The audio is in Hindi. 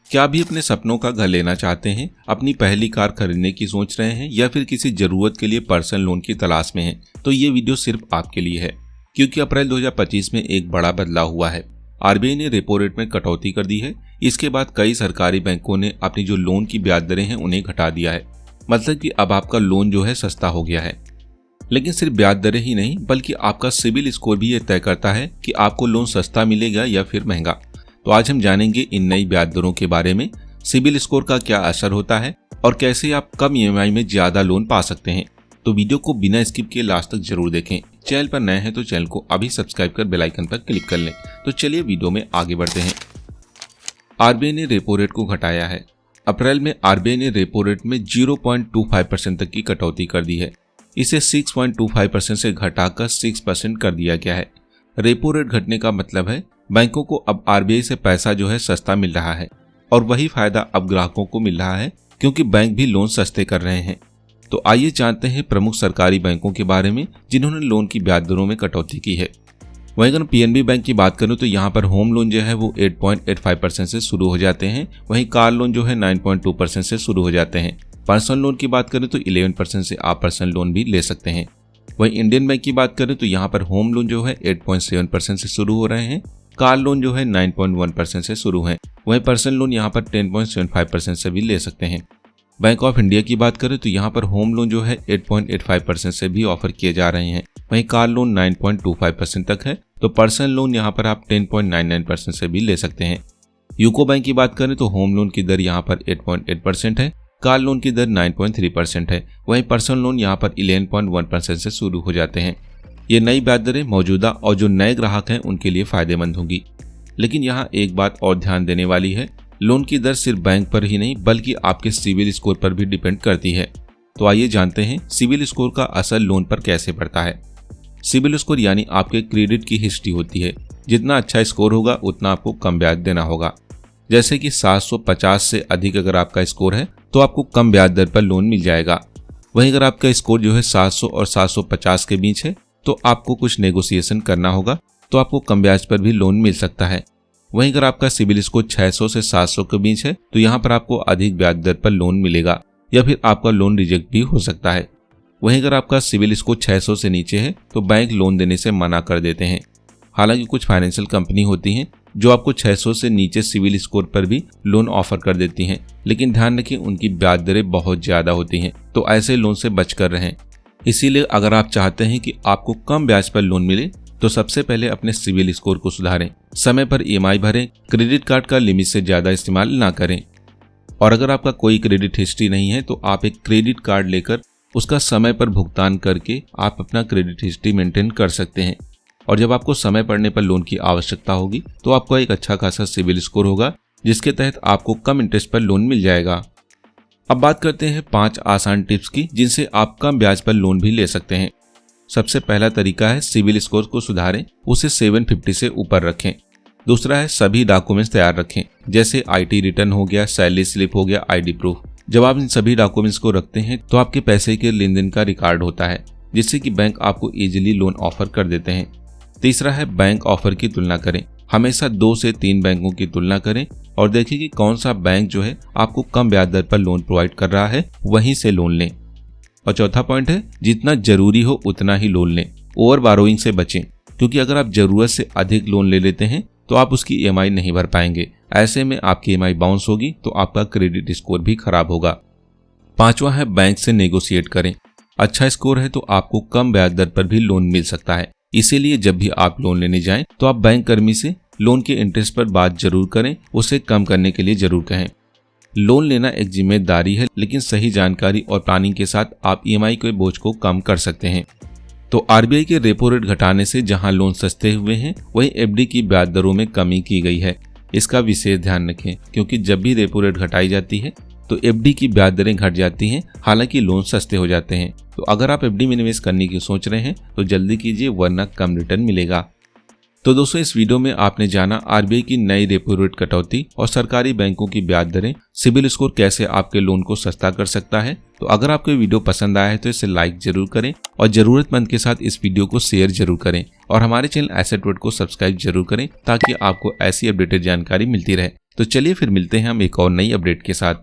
क्या आप भी अपने सपनों का घर लेना चाहते हैं, अपनी पहली कार खरीदने की सोच रहे हैं या फिर किसी जरूरत के लिए पर्सनल लोन की तलाश में हैं? तो ये वीडियो सिर्फ आपके लिए है, क्योंकि अप्रैल 2025 में एक बड़ा बदलाव हुआ है। आरबीआई ने रेपो रेट में कटौती कर दी है। इसके बाद कई सरकारी बैंकों ने अपनी जो लोन की ब्याज दरें हैं उन्हें घटा दिया है। मतलब कि अब आपका लोन जो है सस्ता हो गया है। लेकिन सिर्फ ब्याज दरें ही नहीं, बल्कि आपका सिबिल स्कोर भी ये तय करता है कि आपको लोन सस्ता मिलेगा या फिर महंगा। तो आज हम जानेंगे इन नई ब्याज दरों के बारे में, सिबिल स्कोर का क्या असर होता है और कैसे आप कम ईएमआई में ज्यादा लोन पा सकते हैं। तो वीडियो को बिना स्किप किए लास्ट तक जरूर देखें। चैनल पर नए हैं तो चैनल को अभी सब्सक्राइब कर बेल आइकन पर क्लिक कर लें। तो चलिए वीडियो में आगे बढ़ते हैं। आरबीआई ने रेपो रेट को घटाया है। अप्रैल में आरबीआई ने रेपो रेट में 0.25% तक की कटौती कर दी है। इसे 6.25% से घटाकर 6% कर दिया गया है। रेपो रेट घटने का मतलब है बैंकों को अब आरबीआई से पैसा जो है सस्ता मिल रहा है और वही फायदा अब ग्राहकों को मिल रहा है, क्योंकि बैंक भी लोन सस्ते कर रहे हैं। तो आइए जानते हैं प्रमुख सरकारी बैंकों के बारे में जिन्होंने लोन की ब्याज दरों में कटौती की है। वहीं अगर पीएनबी बैंक की बात करूं तो यहाँ पर होम लोन जो है वो 8.85% से शुरू हो जाते हैं। वहीं कार लोन जो है 9.2% से शुरू हो जाते हैं। पर्सनल लोन की बात करें तो 11% से आप पर्सनल लोन भी ले सकते हैं। वहीं इंडियन बैंक की बात करें तो यहाँ पर होम लोन जो है 8.7% से शुरू हो रहे हैं। कार लोन जो है 9.1% से शुरू है। वहीं पर्सनल लोन यहाँ पर 10.75% से भी ले सकते हैं। बैंक ऑफ इंडिया की बात करें तो यहाँ पर होम लोन जो है 8.85% से भी ऑफर किए जा रहे हैं। वहीं कार लोन 9.25% तक है। तो पर्सनल लोन यहाँ पर आप 10.99% से भी ले सकते हैं। यूको बैंक की बात करें तो होम लोन की दर यहाँ पर 8.8% है। कार लोन की दर 9.3% है। वहीं पर्सनल लोन यहाँ पर 11.1% से शुरू हो जाते हैं। ये नई ब्याज दरें मौजूदा और जो नए ग्राहक हैं उनके लिए फायदेमंद होंगी। लेकिन यहाँ एक बात और ध्यान देने वाली है, लोन की दर सिर्फ बैंक पर ही नहीं बल्कि आपके सिबिल स्कोर पर भी डिपेंड करती है। तो आइए जानते हैं सिबिल स्कोर का असर लोन पर कैसे पड़ता है। सिबिल स्कोर यानी आपके क्रेडिट की हिस्ट्री होती है। जितना अच्छा स्कोर होगा उतना आपको कम ब्याज देना होगा। जैसे कि 750 से अधिक अगर आपका स्कोर है तो आपको कम ब्याज दर पर लोन मिल जाएगा। वहीं अगर आपका स्कोर जो है 700 और 750 के बीच है तो आपको कुछ नेगोशिएशन करना होगा, तो आपको कम ब्याज पर भी लोन मिल सकता है। वहीं अगर आपका सिबिल स्कोर 600 से 700 के बीच है तो यहाँ पर आपको अधिक ब्याज दर पर लोन मिलेगा या फिर आपका लोन रिजेक्ट भी हो सकता है। वहीं अगर आपका सिबिल स्कोर 600 से नीचे है तो बैंक लोन देने से मना कर देते हैं। हालांकि कुछ फाइनेंशियल कंपनी होती हैं जो आपको 600 से नीचे सिबिल स्कोर पर भी लोन ऑफर कर देती हैं, लेकिन ध्यान रखें उनकी ब्याज दरें बहुत ज्यादा होती हैं, तो ऐसे लोन से बचकर रहें। इसीलिए अगर आप चाहते हैं कि आपको कम ब्याज पर लोन मिले तो सबसे पहले अपने सिबिल स्कोर को सुधारें, समय पर ईएमआई भरें, क्रेडिट कार्ड का लिमिट से ज्यादा इस्तेमाल ना करें। और अगर आपका कोई क्रेडिट हिस्ट्री नहीं है तो आप एक क्रेडिट कार्ड लेकर उसका समय पर भुगतान करके आप अपना क्रेडिट हिस्ट्री मेंटेन कर सकते हैं। और जब आपको समय पड़ने पर लोन की आवश्यकता होगी तो आपका एक अच्छा खासा सिबिल स्कोर होगा, जिसके तहत आपको कम इंटरेस्ट पर लोन मिल जाएगा। अब बात करते हैं 5 आसान टिप्स की जिनसे आप कम ब्याज पर लोन भी ले सकते हैं। सबसे पहला तरीका है सिबिल स्कोर को सुधारें, उसे 750 से ऊपर रखें। दूसरा है सभी डॉक्यूमेंट्स तैयार रखें, जैसे आईटी रिटर्न हो गया, सैलरी स्लिप हो गया, आईडी प्रूफ। जब आप इन सभी डॉक्यूमेंट्स को रखते हैं तो आपके पैसे के लेन देन का रिकॉर्ड होता है, जिससे कि बैंक आपको इजीली लोन ऑफर कर देते हैं। तीसरा है बैंक ऑफर की तुलना करें। हमेशा 2 से 3 बैंकों की तुलना करें और देखें कि कौन सा बैंक जो है आपको कम ब्याज दर पर लोन प्रोवाइड कर रहा है, वहीं से लोन लें। और चौथा पॉइंट है जितना जरूरी हो उतना ही लोन लें। ओवर बारोइंग से बचें, क्योंकि अगर आप जरूरत से अधिक लोन ले लेते हैं तो आप उसकी ईएमआई नहीं भर पाएंगे। ऐसे में आपकी ईएमआई बाउंस होगी तो आपका क्रेडिट स्कोर भी खराब होगा। पांचवा है बैंक से नेगोशिएट करें। अच्छा स्कोर है तो आपको कम ब्याज दर पर भी लोन मिल सकता है। इसीलिए जब भी आप लोन लेने जाएं तो आप बैंक कर्मी से लोन के इंटरेस्ट पर बात जरूर करें, उसे कम करने के लिए जरूर कहें। लोन लेना एक जिम्मेदारी है, लेकिन सही जानकारी और प्लानिंग के साथ आप ईएमआई के बोझ को कम कर सकते हैं। तो आरबीआई के रेपो रेट घटाने से जहां लोन सस्ते हुए हैं, वहीं एफडी की ब्याज दरों में कमी की गई है। इसका विशेष ध्यान रखें, क्योंकि जब भी रेपो रेट घटाई जाती है तो एफडी की ब्याज दरें घट जाती हैं, हालांकि लोन सस्ते हो जाते हैं। तो अगर आप एफडी में निवेश करने की सोच रहे हैं तो जल्दी कीजिए, वरना कम रिटर्न मिलेगा। तो दोस्तों, इस वीडियो में आपने जाना आरबीआई की नई रेपो रेट कटौती और सरकारी बैंकों की ब्याज दरें, सिबिल स्कोर कैसे आपके लोन को सस्ता कर सकता है तो अगर आपको वीडियो पसंद आया है तो इसे लाइक जरूर करें और जरूरतमंद के साथ इस वीडियो को शेयर जरूर करें और हमारे चैनल एसेट वर्ल्ड को सब्सक्राइब जरूर करें ताकि आपको ऐसी अपडेटेड जानकारी मिलती रहे। तो चलिए फिर मिलते हैं हम एक और नई अपडेट के साथ।